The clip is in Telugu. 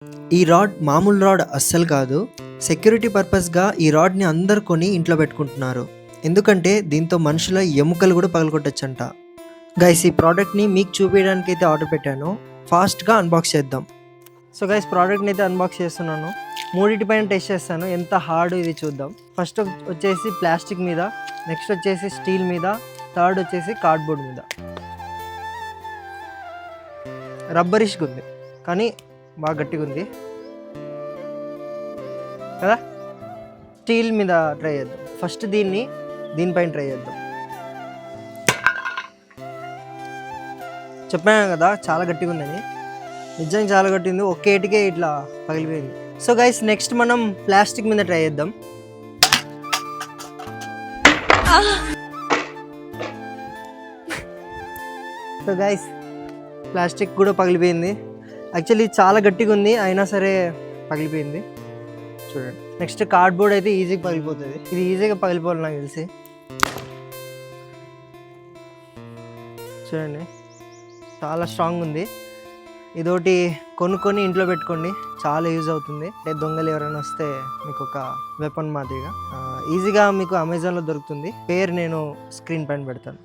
ఈ రాడ్ మామూలు రాడ్ అస్సలు కాదు. సెక్యూరిటీ పర్పస్‌గా ఈ రాడ్‌ని అందరూ కొని ఇంట్లో పెట్టుకుంటున్నారు. ఎందుకంటే దీంతో మనుషుల ఎముకలు కూడా పగలగొట్టొచ్చంట. గైస్ ఈ ప్రోడక్ట్‌ని మీకు చూపియడానికైతే ఆర్డర్ పెట్టాను. ఫాస్ట్‌గా అన్బాక్స్ చేద్దాం. సో గైస్ ప్రోడక్ట్‌ని అయితే అన్బాక్స్ చేస్తున్నాను. మూడిటి పైన టెస్ట్ చేస్తాను. ఎంత హార్డ్ ఇది చూద్దాం. ఫస్ట్ వచ్చేసి ప్లాస్టిక్ మీద, నెక్స్ట్ వచ్చేసి స్టీల్ మీద, థర్డ్ వచ్చేసి కార్డ్‌బోర్డ్ మీద. రబ్బరిష్‌గా ఉంది కానీ బాగా గట్టిగా ఉంది కదా. స్టీల్ మీద ట్రై చేద్దాం. ఫస్ట్ దీనిపైన ట్రై చేద్దాం. చెప్పాను కదా చాలా గట్టిగా ఉందని. నిజంగా చాలా గట్టింది. ఒక్కేటికే ఇట్లా పగిలిపోయింది. సో గైస్ నెక్స్ట్ మనం ప్లాస్టిక్ మీద ట్రై చేద్దాం. సో గైస్ ప్లాస్టిక్ కూడా పగిలిపోయింది. యాక్చువల్లీ చాలా గట్టిగా ఉంది అయినా సరే పగిలిపోయింది. చూడండి. నెక్స్ట్ కార్డ్బోర్డ్ అయితే ఈజీగా పగిలిపోతుంది. ఇది ఈజీగా పగిలిపోవాలి నాకు తెలిసి. చూడండి చాలా స్ట్రాంగ్ ఉంది. ఇదోటి కొనుక్కొని ఇంట్లో పెట్టుకోండి, చాలా యూజ్ అవుతుంది. అంటే దొంగలు ఎవరైనా వస్తే మీకు ఒక వెపన్ మాదిరిగా ఈజీగా మీకు అమెజాన్లో దొరుకుతుంది. పేరు నేను స్క్రీన్ పైన పెడతాను.